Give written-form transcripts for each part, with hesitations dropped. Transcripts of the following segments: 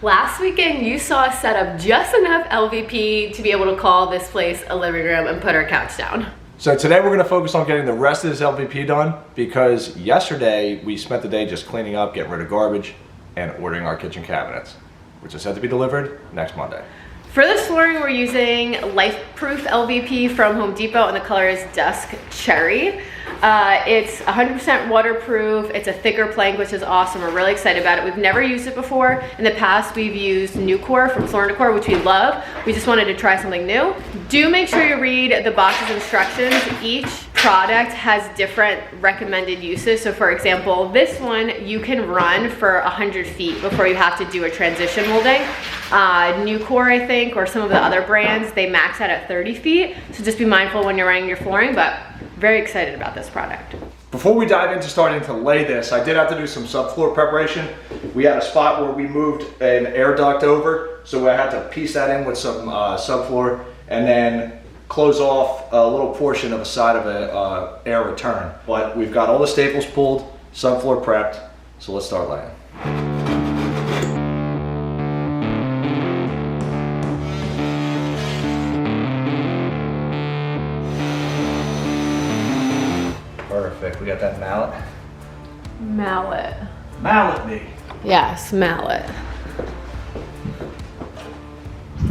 Last weekend, you saw us set up just enough LVP to be able to call this place a living room and put our couch down. So today we're gonna focus on getting the rest of this LVP done because yesterday we spent the day just cleaning up, getting rid of garbage, and ordering our kitchen cabinets, which is set to be delivered next Monday. For this flooring, we're using LifeProof LVP from Home Depot, and the color is Dusk Cherry. It's 100% waterproof. It's a thicker plank, which is awesome. We're really excited about it. We've never used it before. In the past, we've used Nucor from Floor & Decor, which we love. We just wanted to try something new. Do make sure you read the box's instructions. Each product has different recommended uses. So for example, this one you can run for 100 feet before you have to do a transition molding. Nucor, I think, or some of the other brands, they max out at 30 feet. So just be mindful when you're running your flooring, but very excited about this product. Before we dive into starting to lay this, I did have to do some subfloor preparation. We had a spot where we moved an air duct over, so I had to piece that in with some subfloor and then close off a little portion of a side of a air return. But we've got all the staples pulled, subfloor prepped, so let's start laying. Perfect, we got that mallet. Mallet. Mallet me. Yes, mallet.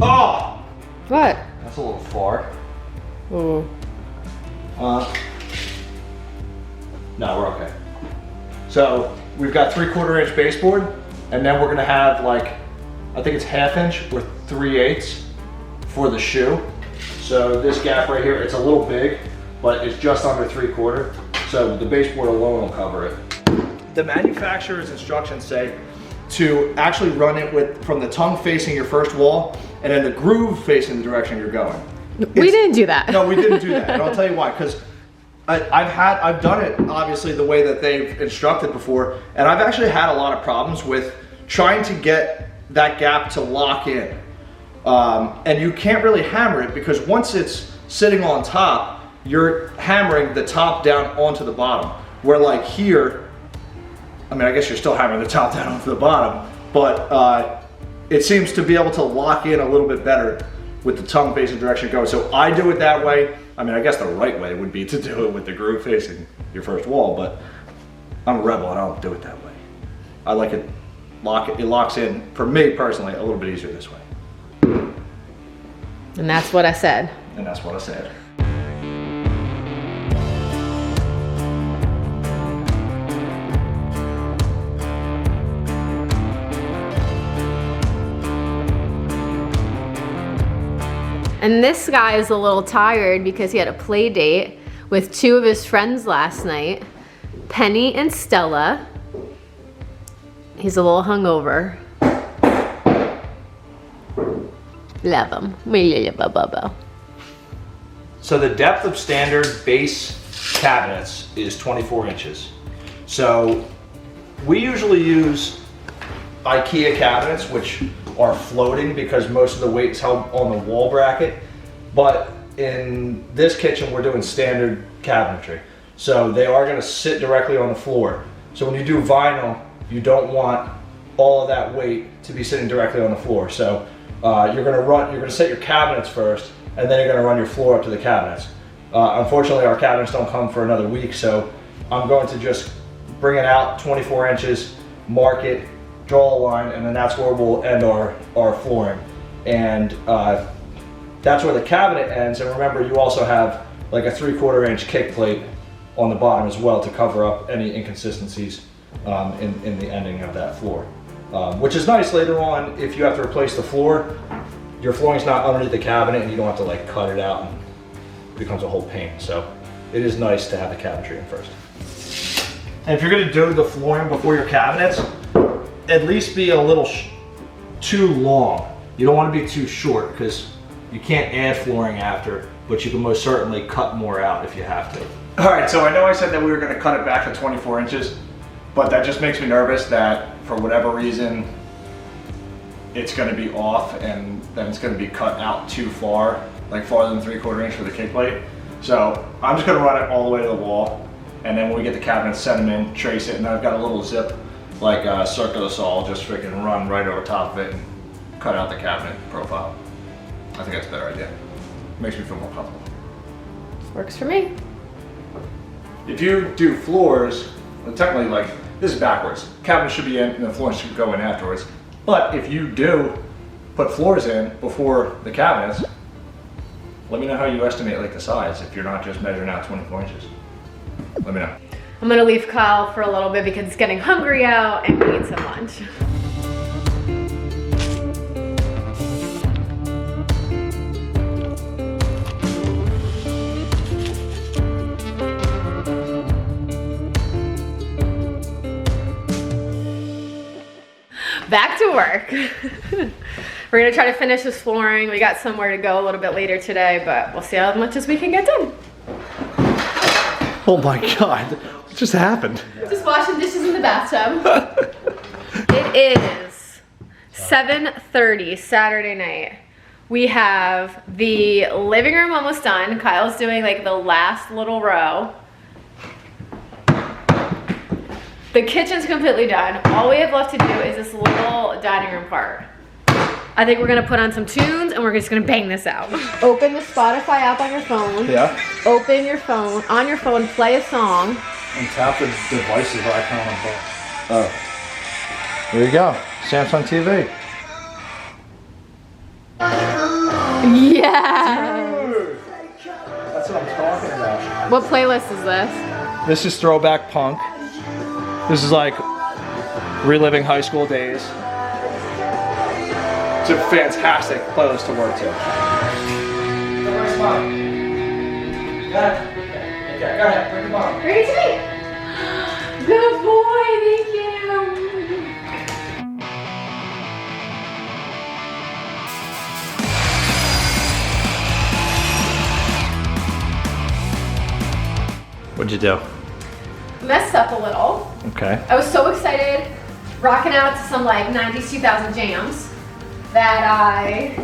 Oh! What? That's a little far. Ooh. No, we're okay. So we've got 3/4 inch baseboard, and then we're gonna have like, I think it's 1/2 inch or 3/8 for the shoe. So this gap right here, it's a little big, but it's just under 3/4. So the baseboard alone will cover it. The manufacturer's instructions say to actually run it with from the tongue facing your first wall and then the groove facing the direction you're going. We didn't do that. No, we didn't do that, and I'll tell you why. Because I've done it obviously the way that they've instructed before, and I've actually had a lot of problems with trying to get that gap to lock in. And you can't really hammer it because once it's sitting on top, you're hammering the top down onto the bottom. Where like here, I mean, I guess you're still hammering the top down onto the bottom, but it seems to be able to lock in a little bit better with the tongue facing direction going. So I do it that way. I mean, I guess the right way would be to do it with the groove facing your first wall, but I'm a rebel and I don't do it that way. I like it, it locks in, for me personally, a little bit easier this way. And that's what I said. And that's what I said. And this guy is a little tired because he had a play date with 2 of his friends last night, Penny and Stella. He's a little hungover. Love him. We love him. So the depth of standard base cabinets is 24 inches. So we usually use IKEA cabinets, which are floating because most of the weight is held on the wall bracket. But in this kitchen, we're doing standard cabinetry. So they are gonna sit directly on the floor. So when you do vinyl, you don't want all of that weight to be sitting directly on the floor. So you're gonna set your cabinets first, and then you're gonna run your floor up to the cabinets. Unfortunately, our cabinets don't come for another week, so I'm going to just bring it out 24 inches, mark it, draw a line, and then that's where we'll end our flooring. And that's where the cabinet ends. And remember, you also have like a 3/4 inch kick plate on the bottom as well to cover up any inconsistencies in the ending of that floor. Which is nice later on if you have to replace the floor. Your flooring's not underneath the cabinet and you don't have to like cut it out and it becomes a whole pain. So it is nice to have the cabinetry in first. And if you're gonna do the flooring before your cabinets, at least be a little too long. You don't want to be too short because you can't add flooring after, but you can most certainly cut more out if you have to. All right, so I know I said that we were going to cut it back to 24 inches, but that just makes me nervous that for whatever reason, it's going to be off and then it's going to be cut out too far, like farther than 3/4 inch for the kick plate. So I'm just going to run it all the way to the wall, and then when we get the cabinets, set them in, trace it, and I've got a little zip like a circular saw, just freaking run right over top of it and cut out the cabinet profile. I think that's a better idea. Makes me feel more comfortable. Works for me. If you do floors, well, technically, like, this is backwards. Cabinet should be in and the floor should go in afterwards. But if you do put floors in before the cabinets, let me know how you estimate like the size if you're not just measuring out 24 inches. Let me know. I'm gonna leave Kyle for a little bit because it's getting hungry out and we need some lunch. Back to work. We're gonna try to finish this flooring. We got somewhere to go a little bit later today, but we'll see how much as we can get done. Oh my God, what just happened? Just washing dishes in the bathtub. It is 7:30 Saturday night. We have the living room almost done. Kyle's doing like the last little row. The kitchen's completely done. All we have left to do is this little dining room part. I think we're gonna put on some tunes and we're just gonna bang this out. Open the Spotify app on your phone. Yeah. Open your phone, on your phone, play a song. And tap the devices icon on the phone. Oh. There you go, Samsung TV. Yeah. That's what I'm talking about. What playlist is this? This is throwback punk. This is like reliving high school days. It's a fantastic playlist to work to. Go ahead, bring the bottom. Bring it to me. Good boy, thank you. What'd you do? Messed up a little. Okay. I was so excited, rocking out to some like 90s, 2000 jams, that I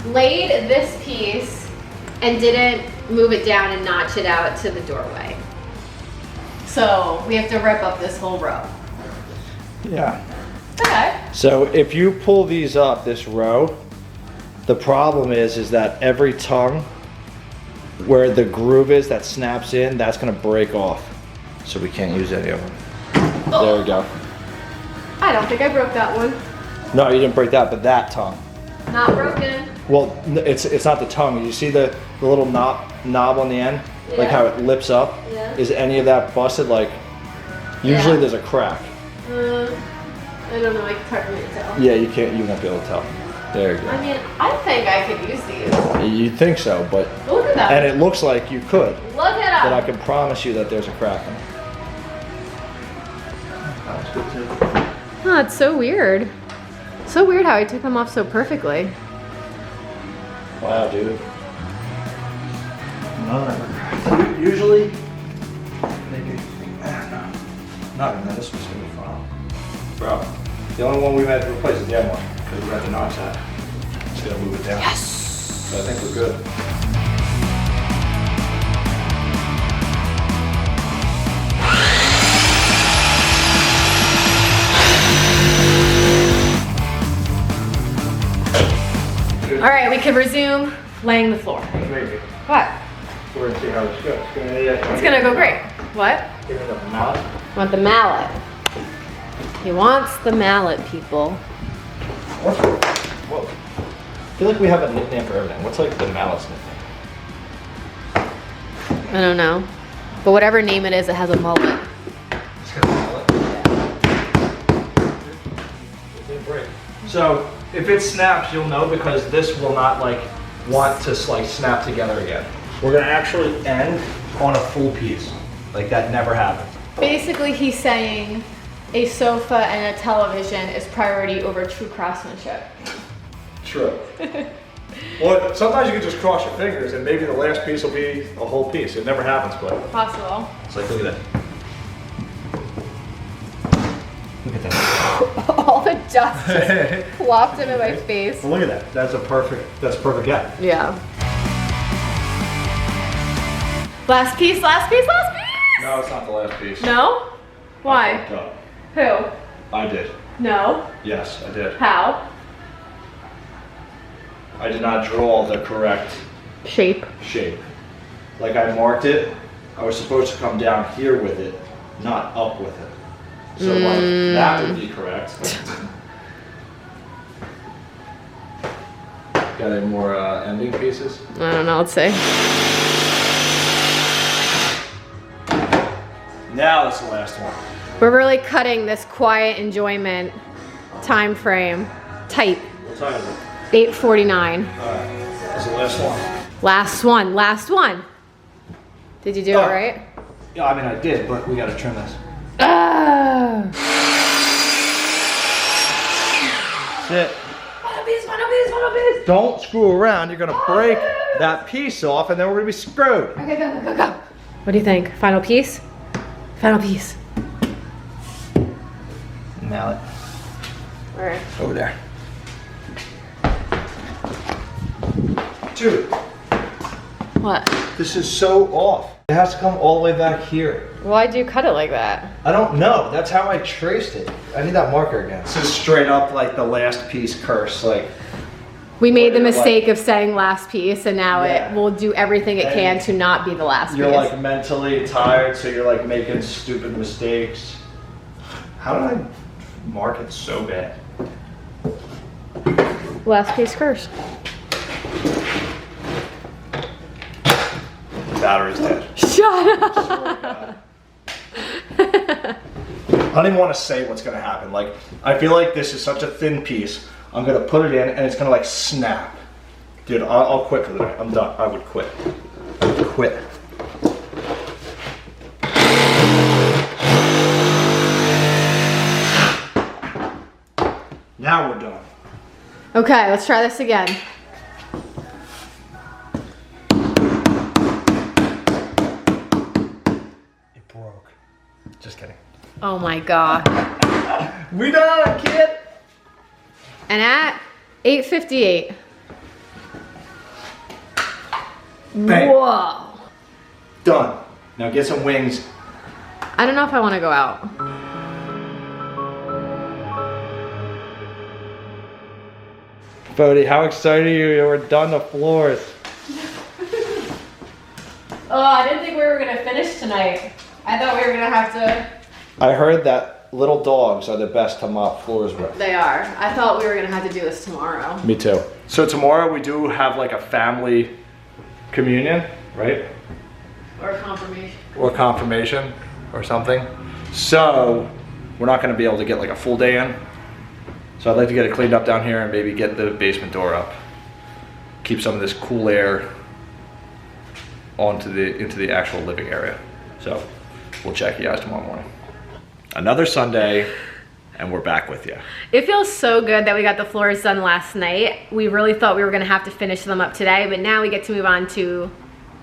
laid this piece and didn't move it down and notch it out to the doorway. So we have to rip up this whole row. Yeah. Okay. So if you pull these up, this row, the problem is that every tongue where the groove is that snaps in, that's gonna break off. So we can't use any of them. Oh. There we go. I don't think I broke that one. No, you didn't break that, but that tongue. Not broken. Well, it's not the tongue. You see the little knob on the end? Like how it lips up? Yeah. Is any of that busted? Like, usually Yeah. there's a crack. I don't know, it's hard for me to tell. Yeah, you won't be able to tell. There you I go. mean, I think I could use these. You think so, but, Look at that. and it looks like you could, Look at but I them. can promise you that there's a crack in it. That's good too. Oh, it's so weird. So weird how I took them off so perfectly. Wow, dude. Usually, maybe, not in this was gonna be fine. Bro, the only one we've had to replace is the other one, because we had to notch that. Just gonna move it down. Yes! So I think we're good. All right, we can resume laying the floor. Maybe. What? We're gonna see how this goes. It's gonna go great. What? Give it a mallet. Want the mallet. He wants the mallet, people. Whoa. I feel like we have a nickname for everything. What's like the mallet's nickname? I don't know. But whatever name it is, it has a mullet. It's got a mallet. It didn't break. So if it snaps, you'll know because this will not like want to like snap together again. We're gonna actually end on a full piece. Like that never happened. Basically, he's saying a sofa and a television is priority over true craftsmanship. True. Well, sometimes you can just cross your fingers and maybe the last piece will be a whole piece. It never happens, but Possible. it's like, look at that. Look at that. All the dust just plopped into my face. Well, look at that. That's a perfect gap. Yeah. Last piece, last piece, last piece! No, it's not the last piece. No? Why? No. Who? I did. No. Yes, I did. How? I did not draw the correct Shape. shape. Like I marked it, I was supposed to come down here with it, not up with it. So like that would be correct. Got any more ending pieces? I don't know, let's see. Now that's the last one. We're really cutting this quiet enjoyment time frame tight. What time is it? 8:49. Alright, that's the last one. Last one, last one. Did you do it right? Yeah, I mean I did, but we gotta trim this. Ah. That's it. One piece. Don't screw around. You're gonna break that piece off and then we're gonna be screwed. Okay, go. What do you think? Final piece? Final piece. Mallet. All right. Over there. Dude, What? this is so off. It has to come all the way back here. Why'd you cut it like that? I don't know. That's how I traced it. I need that marker again. This is straight up like the last piece curse. Like We made the You're mistake of saying last piece, and now Yeah. it will do everything it can to not be the last you're piece. like mentally tired, so you're like making stupid mistakes. How did I mark it so bad? Last piece curse. Battery's dead. Shut up. I don't even want to say what's gonna happen. Like, I feel like this is such a thin piece. I'm gonna put it in and it's gonna like snap. Dude, I'll quit for the night. I'm done. I would quit. I would quit. Now we're done. Okay, let's try this again. It broke. Just kidding. Oh my god. We done, kid. And at 8:58. Bang. Whoa. Done. Now get some wings. I don't know if I want to go out. Bodie, how excited are you? We're done the floors. Oh, I didn't think we were gonna finish tonight. I thought we were gonna have to. I heard that little dogs are the best to mop floors with. They are. I thought we were gonna have to do this tomorrow. Me too. So tomorrow we do have like a family communion, right? Or confirmation. Or confirmation or something. So we're not gonna be able to get like a full day in. So I'd like to get it cleaned up down here and maybe get the basement door up. Keep some of this cool air into the actual living area. So we'll check you guys tomorrow morning. Another Sunday and we're back with you. It feels so good that we got the floors done last night. We really thought we were gonna have to finish them up today, but now we get to move on to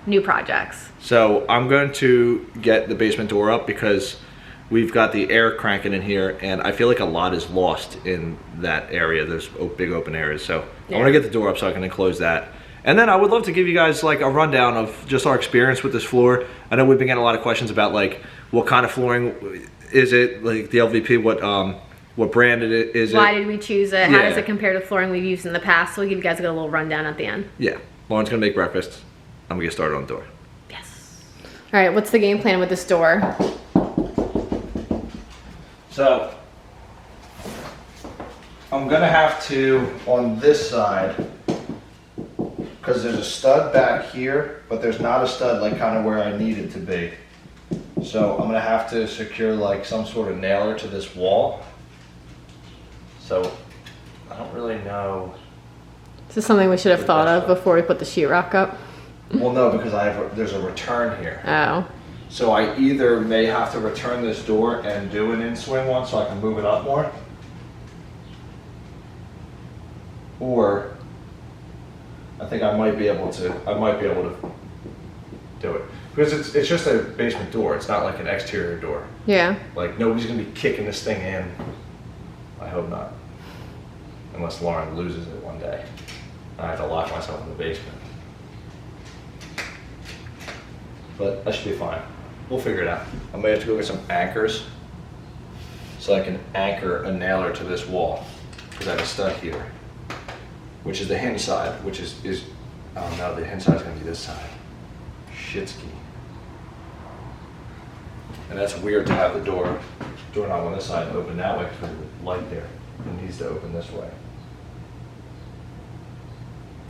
new projects. So I'm going to get the basement door up because we've got the air cranking in here and I feel like a lot is lost in that area. There's big open areas. So I want to get the door up so I can enclose that. And then I would love to give you guys like a rundown of just our experience with this floor. I know we've been getting a lot of questions about like what kind of flooring is it, like the LVP, what brand is it? Why did we choose it? How Yeah. does it compare to flooring we've used in the past? So we'll give you guys a little rundown at the end. Yeah. Lauren's gonna make breakfast. I'm gonna get started on the door. Yes. All right, what's the game plan with this door? So I'm gonna have to, on this side, because there's a stud back here, but there's not a stud like kind of where I need it to be. So I'm gonna have to secure like some sort of nailer to this wall. So I don't really know. Is this something we should have thought of before we put the sheetrock up? Well, no, because there's a return here. Oh. So I either may have to return this door and do an in-swing one so I can move it up more. Or I think I might be able to do it. Because it's just a basement door. It's not like an exterior door. Yeah. Like nobody's gonna be kicking this thing in. I hope not. Unless Lauren loses it one day. I have to lock myself in the basement. But I should be fine. We'll figure it out. I may have to go get some anchors. so I can anchor a nailer to this wall, because I have a stud here, which is the hinge side, which is oh no, the hinge side is going to be this side. Shitski. And that's weird to have the doorknob on this side and open that way because the light there. It needs to open this way.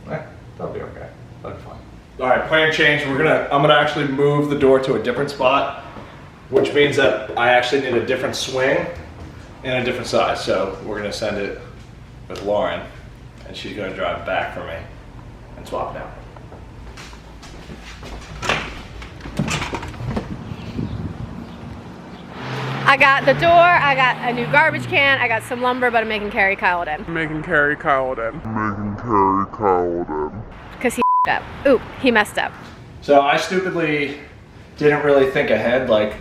That'll be okay. That'll be fine. All right, plan change. I'm gonna actually move the door to a different spot, which means that I actually need a different swing and a different size. So we're gonna send it with Lauren, and she's gonna drive back for me and swap it out. I got the door, I got a new garbage can, I got some lumber, but I'm making Carrie Kyle it in. Because he up. Ooh, he messed up. So I stupidly didn't really think ahead. Like,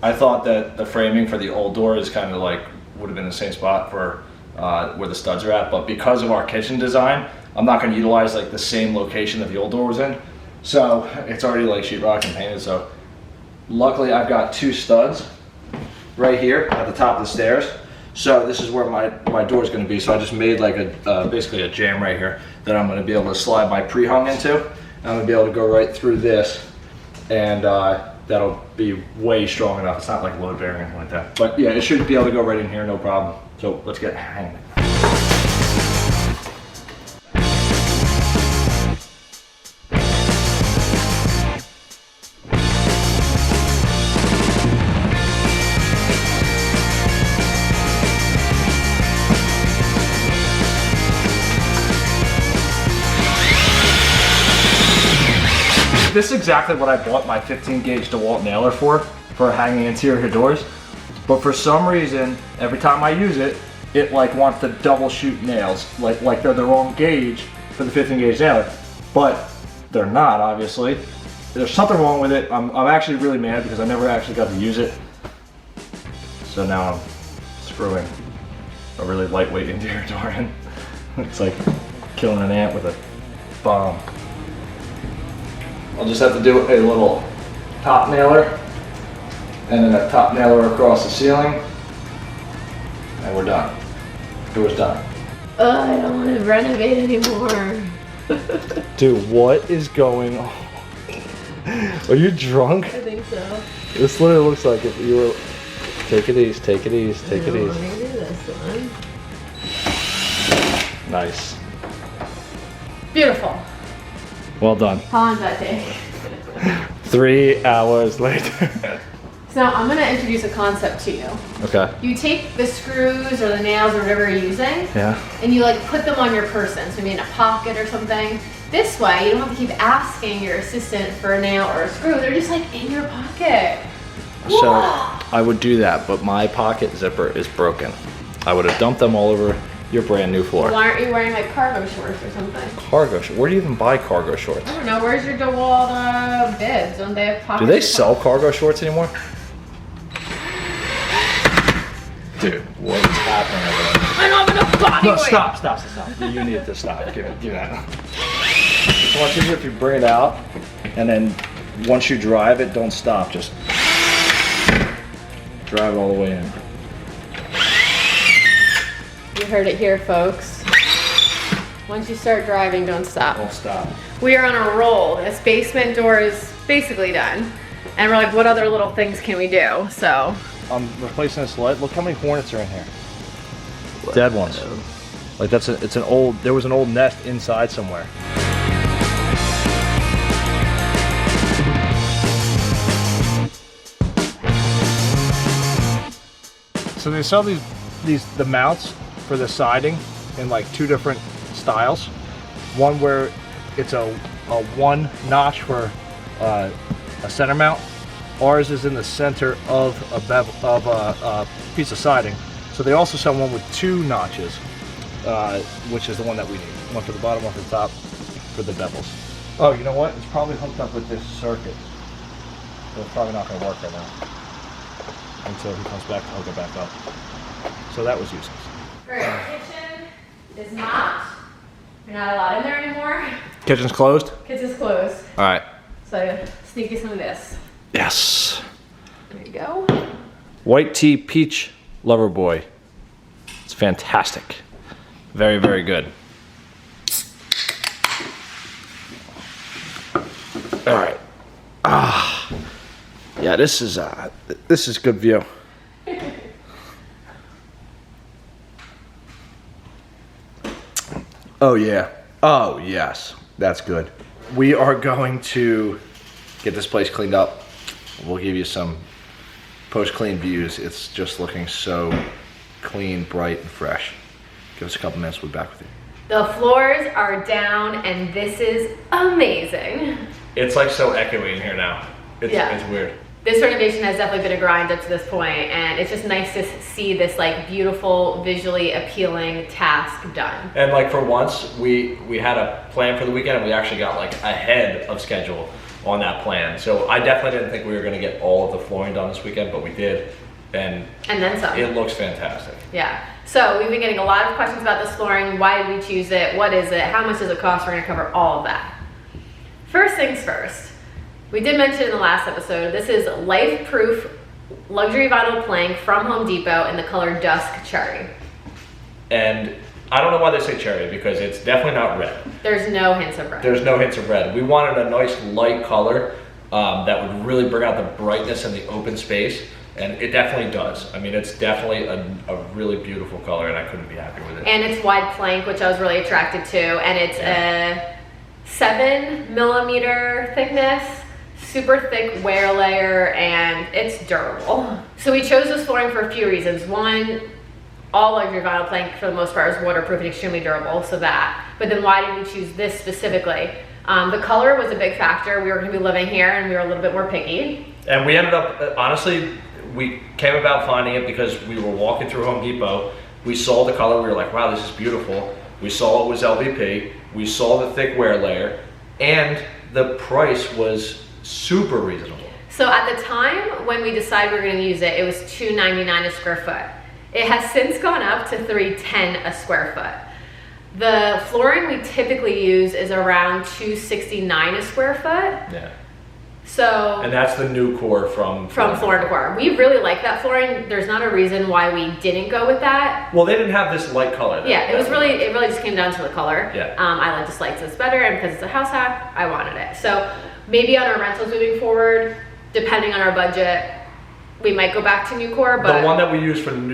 I thought that the framing for the old door is kind of like, would have been the same spot for where the studs are at, but because of our kitchen design, I'm not gonna utilize like the same location that the old door was in. So it's already like sheetrock and painted, so luckily I've got 2 studs right here at the top of the stairs. So this is where my door is going to be. So I just made like a basically a jam right here that I'm going to be able to slide my pre-hung into. And I'm going to be able to go right through this, and that'll be way strong enough. It's not like load bearing or anything like that. But yeah, it should be able to go right in here, no problem. So let's get hanging. This is exactly what I bought my 15 gauge DeWalt nailer for hanging interior doors. But for some reason, every time I use it, it like wants to double shoot nails. Like they're the wrong gauge for the 15 gauge nailer. But they're not, obviously. There's something wrong with it. I'm actually really mad because I never actually got to use it. So now I'm screwing a really lightweight interior door in. It's like killing an ant with a bomb. I'll just have to do a little top nailer and then a top nailer across the ceiling, and we're done. Door's done. I don't want to renovate anymore. Dude, what is going on? Are you drunk? I think so. This literally looks like if you were... Take it easy, take it easy, take it easy. Let me do this one. Nice. Beautiful. Well done. How long does that take? 3 hours later. So now I'm going to introduce a concept to you. Okay. You take the screws or the nails or whatever you're using, Yeah. and you like put them on your person, so maybe in a pocket or something. This way, you don't have to keep asking your assistant for a nail or a screw. They're just like in your pocket. So Whoa. I would do that, but my pocket zipper is broken. I would have dumped them all over your brand new floor. Why aren't you wearing like cargo shorts or something? Cargo shorts? Where do you even buy cargo shorts? I don't know. Where's your DeWalt bibs? Don't they have pockets? Do they sell cargo shorts anymore? Dude, what is happening over there? I don't have enough body No, weight. stop. You need to stop. Give me that. It's much easier if you bring it out, and then once you drive it, don't stop. Just drive it all the way in. You heard it here, folks. Once you start driving, don't stop. Don't stop. We are on a roll. This basement door is basically done. And we're like, what other little things can we do? So I'm replacing this light. Look how many hornets are in here. Dead ones. Like there was an old nest inside somewhere. So they sell the mounts for the siding in like 2 different styles. One where it's a 1 notch for a center mount. Ours is in the center of a piece of siding. So they also sell one with 2 notches, which is the one that we need. One for the bottom, one for the top, for the bevels. Oh, you know what? It's probably hooked up with this circuit. So it's probably not going to work right now until he comes back to hook it back up. So that was useless. Alright, kitchen is not. You're not allowed in there anymore. Kitchen's closed? Kitchen's closed. All right. So sneak you some of this. Yes. There you go. White tea peach Lover Boy. It's fantastic. Very, very good. All right. Yeah, this is good view. Oh yeah. Oh yes. That's good. We are going to get this place cleaned up. We'll give you some post-clean views. It's just looking so clean, bright, and fresh. Give us a couple minutes, we'll be back with you. The floors are down and this is amazing. It's like so echoey in here now. It's weird. This renovation has definitely been a grind up to this point, and it's just nice to see this like beautiful, visually appealing task done. And like for once, we had a plan for the weekend and we actually got like ahead of schedule on that plan. So I definitely didn't think we were gonna get all of the flooring done this weekend, but we did. And then some. It looks fantastic. Yeah. So we've been getting a lot of questions about this flooring. Why did we choose it? What is it? How much does it cost? We're gonna cover all of that. First things first. We did mention in the last episode, this is LifeProof luxury vinyl plank from Home Depot in the color Dusk Cherry. And I don't know why they say cherry, because it's definitely not red. There's no hints of red. There's no hints of red. We wanted a nice light color that would really bring out the brightness in the open space, and it definitely does. I mean, it's definitely a really beautiful color, and I couldn't be happy with it. And it's wide plank, which I was really attracted to, and it's a 7mm thickness. Super thick wear layer, and it's durable. So we chose this flooring for a few reasons. One, all luxury vinyl plank for the most part is waterproof and extremely durable, so that. But then why did we choose this specifically? The color was a big factor. We were gonna be living here and we were a little bit more picky. And we ended up, honestly, we came about finding it because we were walking through Home Depot. We saw the color, we were like, wow, this is beautiful. We saw it was LVP. We saw the thick wear layer, and the price was super reasonable. So at the time when we decided we were going to use it, it was $2.99 a square foot. It has since gone up to $3.10 a square foot. The flooring we typically use is around $2.69 a square foot. Yeah. So. And that's the new core from Floor & Decor. We really like that flooring. There's not a reason why we didn't go with that. Well, they didn't have this light color. Yeah, it really just came down to the color. Yeah. I just liked this better, and because it's a house hack, I wanted it. So maybe on our rentals moving forward, depending on our budget, we might go back to Nucor, but the one that we use from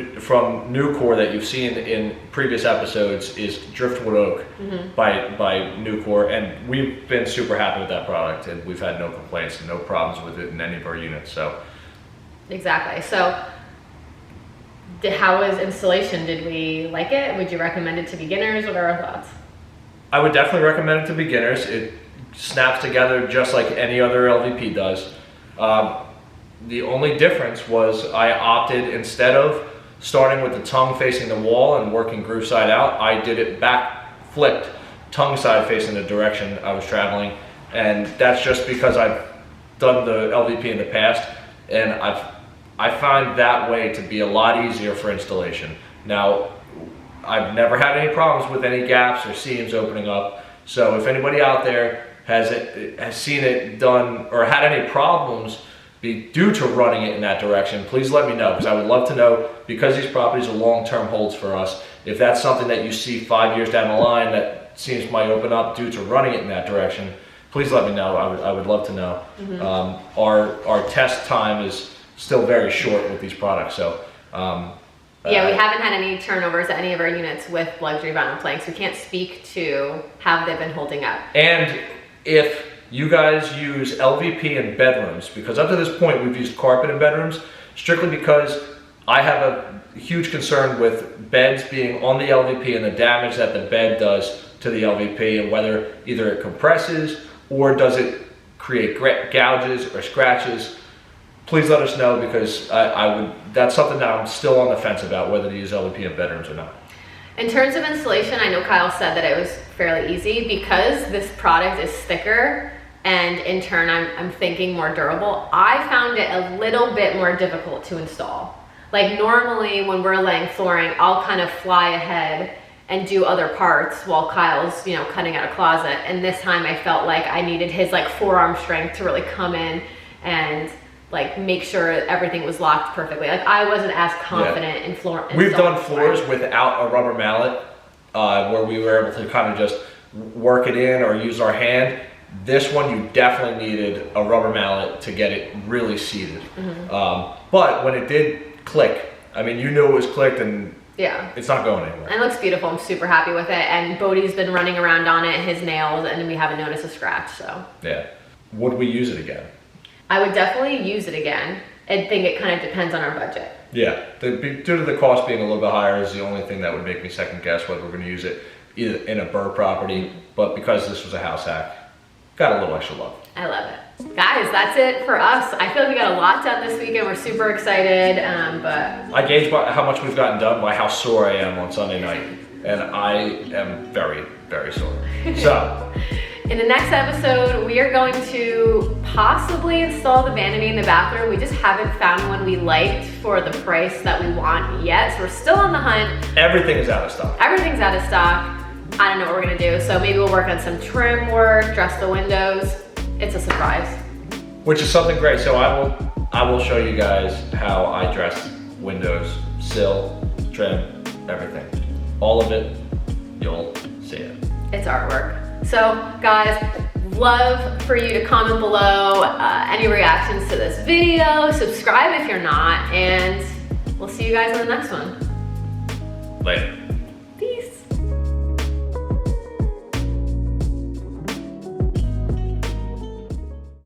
Nucor that you've seen in previous episodes is Driftwood Oak by Nucor, and we've been super happy with that product, and we've had no complaints and no problems with it in any of our units. So exactly. So how was installation? Did we like it? Would you recommend it to beginners? What are our thoughts? I would definitely recommend it to beginners. It snaps together just like any other LVP does. The only difference was I opted, instead of starting with the tongue facing the wall and working groove side out, I did it back flipped, tongue side facing the direction I was traveling. And that's just because I've done the LVP in the past, and I find that way to be a lot easier for installation. Now, I've never had any problems with any gaps or seams opening up. So if anybody out there has seen it done or had any problems due to running it in that direction, please let me know, because I would love to know, because these properties are long-term holds for us. If that's something that you see 5 years down the line that seems might open up due to running it in that direction, please let me know. I would love to know. Our test time is still very short with these products, so yeah, we haven't had any turnovers at any of our units with luxury vinyl planks. We can't speak to how they've been holding up. And if you guys use LVP in bedrooms, because up to this point we've used carpet in bedrooms, strictly because I have a huge concern with beds being on the LVP and the damage that the bed does to the LVP, and whether either it compresses or does it create gouges or scratches. Please let us know, because that's something that I'm still on the fence about, whether to use LVP in bedrooms or not. In terms of installation, I know Kyle said that it was fairly easy because this product is thicker, and in turn I'm thinking more durable. I found it a little bit more difficult to install. Like normally when we're laying flooring, I'll kind of fly ahead and do other parts while Kyle's, cutting out a closet. And this time I felt like I needed his forearm strength to really come in and like make sure everything was locked perfectly. Like I wasn't as confident in floor. We've done floors without a rubber mallet, where we were able to kind of just work it in or use our hand. This one, you definitely needed a rubber mallet to get it really seated. But when it did click, I mean, you knew it was clicked, and yeah, it's not going anywhere. And it looks beautiful. I'm super happy with it. And Bodie's been running around on it, his nails, and we haven't noticed a scratch. So yeah, would we use it again? I would definitely use it again. I think it kind of depends on our budget. Yeah, due to the cost being a little bit higher is the only thing that would make me second guess whether we're going to use it either in a burr property, but because this was a house hack, got a little extra love. I love it. Guys, that's it for us. I feel like we got a lot done this weekend. We're super excited, but... I gauge by how much we've gotten done by how sore I am on Sunday night, and I am very, very sore. So... in the next episode, we are going to possibly install the vanity in the bathroom. We just haven't found one we liked for the price that we want yet, so we're still on the hunt. Everything is out of stock. Everything's out of stock. I don't know what we're gonna do, so maybe we'll work on some trim work, dress the windows. It's a surprise. Which is something great. So I will show you guys how I dress windows, sill, trim, everything. All of it, you'll see it. It's artwork. So guys, love for you to comment below any reactions to this video. Subscribe if you're not, and we'll see you guys on the next one. Later.